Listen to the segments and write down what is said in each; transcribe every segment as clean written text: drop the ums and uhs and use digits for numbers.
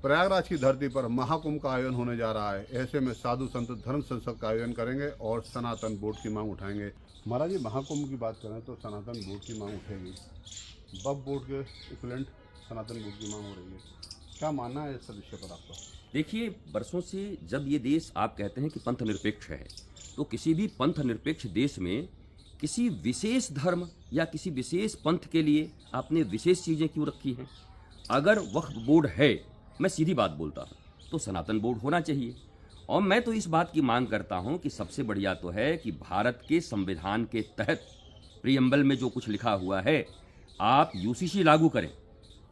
प्रयागराज की धरती पर महाकुंभ का आयोजन होने जा रहा है। ऐसे में साधु संत धर्म संसद का आयोजन करेंगे और सनातन बोर्ड की मांग उठाएंगे। महाराज जी, महाकुंभ की बात करें तो सनातन बोर्ड की मांग उठेगी। वक्फ बोर्ड के इक्विवेलेंट सनातन बोर्ड की मांग हो रही है। क्या मानना है इस विषय पर आपका? देखिए, बरसों से जब ये देश आप कहते हैं कि पंथ निरपेक्ष है, तो किसी भी पंथ निरपेक्ष देश में किसी विशेष धर्म या किसी विशेष पंथ के लिए आपने विशेष चीज़ें क्यों रखी हैं? अगर वक्फ बोर्ड है, मैं सीधी बात बोलता हूँ, तो सनातन बोर्ड होना चाहिए। और मैं तो इस बात की मांग करता हूँ कि सबसे बढ़िया तो है कि भारत के संविधान के तहत प्रीएम्बल में जो कुछ लिखा हुआ है, आप यूसीसी लागू करें,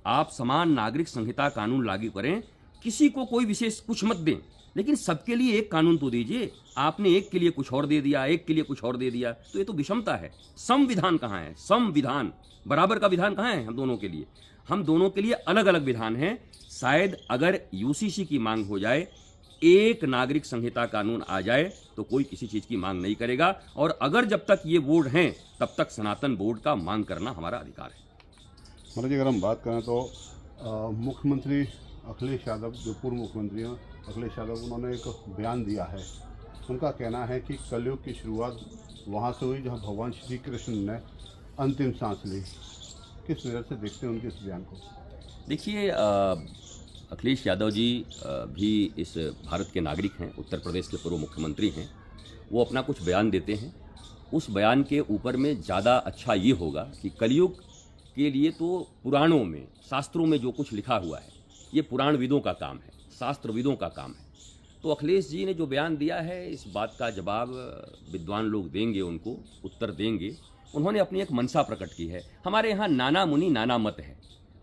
आप समान नागरिक संहिता कानून लागू करें, किसी को कोई विशेष कुछ मत दें, लेकिन सबके लिए एक कानून तो दीजिए। आपने एक के लिए कुछ और दे दिया, एक के लिए कुछ और दे दिया, तो ये तो विषमता है। संविधान कहाँ है? संविधान बराबर का विधान कहाँ है? हम दोनों के लिए, हम दोनों के लिए अलग अलग विधान हैं। शायद अगर यूसीसी की मांग हो जाए, एक नागरिक संहिता कानून आ जाए, तो कोई किसी चीज की मांग नहीं करेगा। और अगर जब तक ये बोर्ड हैं, तब तक सनातन बोर्ड का मांग करना हमारा अधिकार है। महाराज जी, अगर हम बात करें तो मुख्यमंत्री अखिलेश यादव, जो पूर्व मुख्यमंत्री हैं अखिलेश यादव, उन्होंने एक बयान दिया है। उनका कहना है कि कलयुग की शुरुआत वहाँ से हुई जहाँ भगवान श्री कृष्ण ने अंतिम सांस ली। किस नज़र से देखते हैं उनके इस बयान को? देखिए, अखिलेश यादव जी भी इस भारत के नागरिक हैं, उत्तर प्रदेश के पूर्व मुख्यमंत्री हैं। वो अपना कुछ बयान देते हैं, उस बयान के ऊपर में ज़्यादा अच्छा ये होगा कि कलयुग के लिए तो पुराणों में, शास्त्रों में जो कुछ लिखा हुआ है, ये पुराणविदों का काम है, शास्त्रविदों का काम है। तो अखिलेश जी ने जो बयान दिया है, इस बात का जवाब विद्वान लोग देंगे, उनको उत्तर देंगे। उन्होंने अपनी एक मंशा प्रकट की है। हमारे यहाँ नाना मुनि नाना मत है,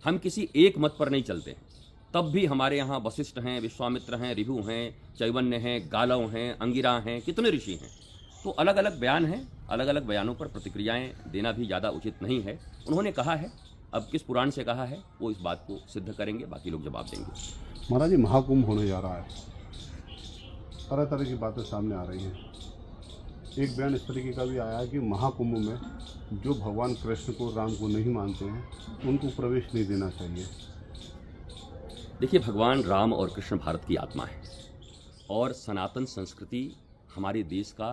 हम किसी एक मत पर नहीं चलते हैं। तब भी हमारे यहाँ वशिष्ठ हैं, विश्वामित्र हैं, ऋभु हैं, चैवन्य हैं, गालव हैं, अंगिरा हैं, कितने ऋषि हैं। तो अलग अलग बयान हैं, अलग अलग बयानों पर प्रतिक्रियाएं देना भी ज़्यादा उचित नहीं है। उन्होंने कहा है, अब किस पुराण से कहा है वो इस बात को सिद्ध करेंगे, बाकी लोग जवाब देंगे। महाराज जी, महाकुंभ होने जा रहा है, तरह तरह की बातें सामने आ रही हैं। एक बयान इस तरीके का भी आया है कि महाकुंभ में जो भगवान कृष्ण को, राम को नहीं मानते हैं, उनको प्रवेश नहीं देना चाहिए। देखिए, भगवान राम और कृष्ण भारत की आत्मा है और सनातन संस्कृति हमारे देश का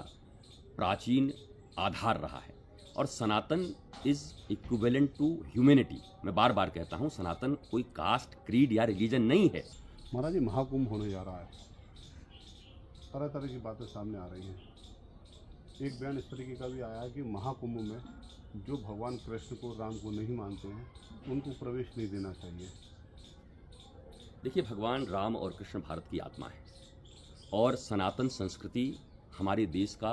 प्राचीन आधार रहा है। और सनातन इज इक्विवेलेंट टू ह्यूमैनिटी। मैं बार बार कहता हूँ, सनातन कोई कास्ट, क्रीड या रिलीजन नहीं है। महाराज जी, महाकुंभ होने जा रहा है, तरह तरह की बातें सामने आ रही हैं। एक बयान इस तरीके का भी आया है कि महाकुंभ में जो भगवान कृष्ण को, राम को नहीं मानते हैं, उनको प्रवेश नहीं देना चाहिए। देखिए, भगवान राम और कृष्ण भारत की आत्मा है और सनातन संस्कृति हमारे देश का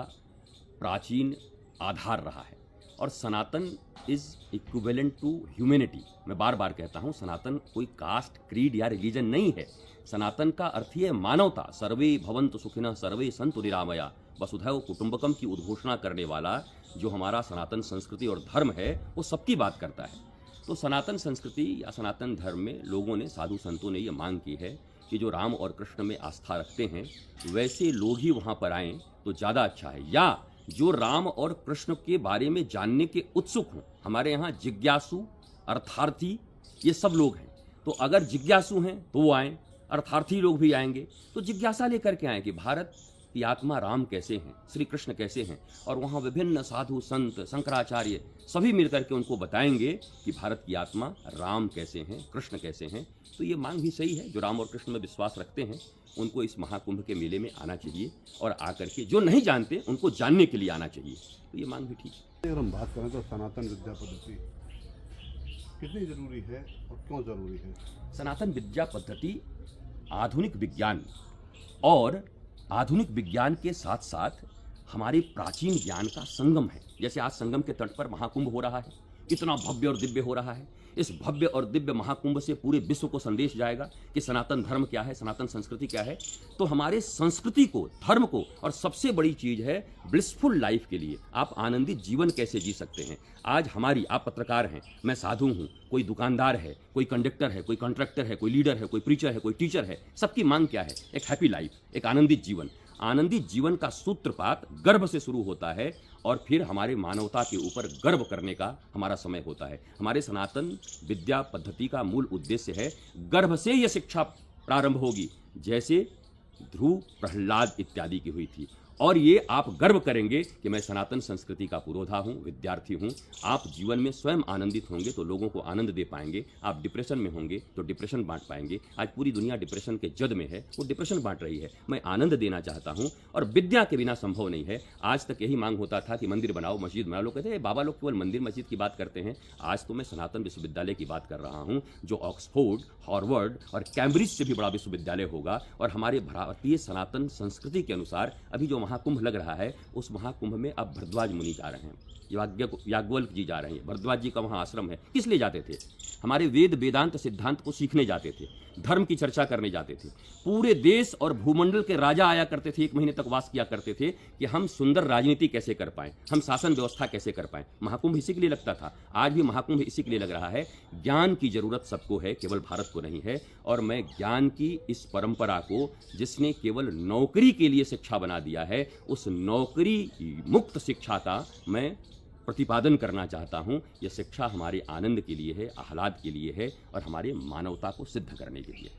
प्राचीन आधार रहा है। और सनातन इज इक्विवेलेंट टू ह्यूमैनिटी। मैं बार बार कहता हूँ, सनातन कोई कास्ट, क्रीड या रिलीजन नहीं है। सनातन का अर्थ ही है मानवता। सर्वे भवन्तु सुखिनः सर्वे सन्तु निरामया वसुधैव कुटुंबकम की उद्घोषणा करने वाला जो हमारा सनातन संस्कृति और धर्म है, वो सबकी बात करता है। तो सनातन संस्कृति या सनातन धर्म में लोगों ने, साधु संतों ने ये मांग की है कि जो राम और कृष्ण में आस्था रखते हैं, वैसे लोग ही वहाँ पर आएँ तो ज़्यादा अच्छा है। या जो राम और कृष्ण के बारे में जानने के उत्सुक हों, हमारे यहाँ जिज्ञासु, अर्थार्थी, ये सब लोग हैं। तो अगर जिज्ञासु हैं तो वो आएँ, अर्थार्थी लोग भी आएंगे। तो जिज्ञासा लेकर के आएँ कि भारत की आत्मा राम कैसे हैं, श्री कृष्ण कैसे हैं। और वहाँ विभिन्न साधु संत, शंकराचार्य सभी मिलकर के उनको बताएंगे कि भारत की आत्मा राम कैसे हैं, कृष्ण कैसे हैं। तो ये मांग भी सही है। जो राम और कृष्ण में विश्वास रखते हैं, उनको इस महाकुंभ के मेले में आना चाहिए और आकर के, जो नहीं जानते उनको जानने के लिए आना चाहिए। तो ये मांग भी ठीक है। अगर हम बात करें तो सनातन विद्या पद्धति कितनी जरूरी है और क्यों जरूरी है? सनातन विद्या पद्धति आधुनिक विज्ञान और आधुनिक विज्ञान के साथ साथ हमारे प्राचीन ज्ञान का संगम है। जैसे आज संगम के तट पर महाकुंभ हो रहा है, इतना भव्य और दिव्य हो रहा है। इस भव्य और दिव्य महाकुंभ से पूरे विश्व को संदेश जाएगा कि सनातन धर्म क्या है, सनातन संस्कृति क्या है। तो हमारे संस्कृति को, धर्म को, और सबसे बड़ी चीज है ब्लिसफुल लाइफ के लिए आप आनंदित जीवन कैसे जी सकते हैं। आज हमारी, आप पत्रकार हैं, मैं साधु हूँ, कोई दुकानदार है, कोई कंडक्टर है, कोई कॉन्ट्रैक्टर है, कोई लीडर है, कोई प्रीचर है, कोई टीचर है। सबकी मांग क्या है? एक हैप्पी लाइफ, एक आनंदित जीवन। आनंदित जीवन का सूत्रपात गर्भ से शुरू होता है और फिर हमारे मानवता के ऊपर गर्व करने का हमारा समय होता है। हमारे सनातन विद्या पद्धति का मूल उद्देश्य है गर्भ से यह शिक्षा प्रारंभ होगी, जैसे ध्रुव, प्रहलाद इत्यादि की हुई थी। और ये आप गर्व करेंगे कि मैं सनातन संस्कृति का पुरोधा हूँ, विद्यार्थी हूँ। आप जीवन में स्वयं आनंदित होंगे तो लोगों को आनंद दे पाएंगे। आप डिप्रेशन में होंगे तो डिप्रेशन बांट पाएंगे। आज पूरी दुनिया डिप्रेशन के जद में है, वो डिप्रेशन बांट रही है। मैं आनंद देना चाहता हूँ और विद्या के बिना संभव नहीं है। आज तक यही मांग होता था कि मंदिर बनाओ, मस्जिद बनाओ। लोग कहते हैं बाबा लोग केवल मंदिर मस्जिद की बात करते हैं। आज तो मैं सनातन विश्वविद्यालय की बात कर रहा हूँ, जो ऑक्सफोर्ड, हार्वर्ड और कैम्ब्रिज से भी बड़ा विश्वविद्यालय होगा। और हमारे भारतीय सनातन संस्कृति के अनुसार अभी जो महाकुंभ लग रहा है, उस महाकुंभ में अब भरद्वाज मुनि जा रहे हैं, याज्ञवल्क्य जी जा रहे हैं। भरद्वाज जी का वहाँ आश्रम है। किस लिए जाते थे? हमारे वेद वेदांत सिद्धांत को सीखने जाते थे, धर्म की चर्चा करने जाते थे। पूरे देश और भूमंडल के राजा आया करते थे, 1 महीने तक वास किया करते थे कि हम सुंदर राजनीति कैसे कर पाएं, हम शासन व्यवस्था कैसे कर पाएं। महाकुंभ इसी के लिए लगता था। आज भी महाकुंभ इसी के लिए लग रहा है। ज्ञान की जरूरत सबको है, केवल भारत को नहीं है। और मैं ज्ञान की इस परंपरा को, जिसने केवल नौकरी के लिए शिक्षा बना दिया है, उस नौकरी मुक्त शिक्षा का मैं प्रतिपादन करना चाहता हूँ। यह शिक्षा हमारे आनंद के लिए है, आह्लाद के लिए है और हमारे मानवता को सिद्ध करने के लिए।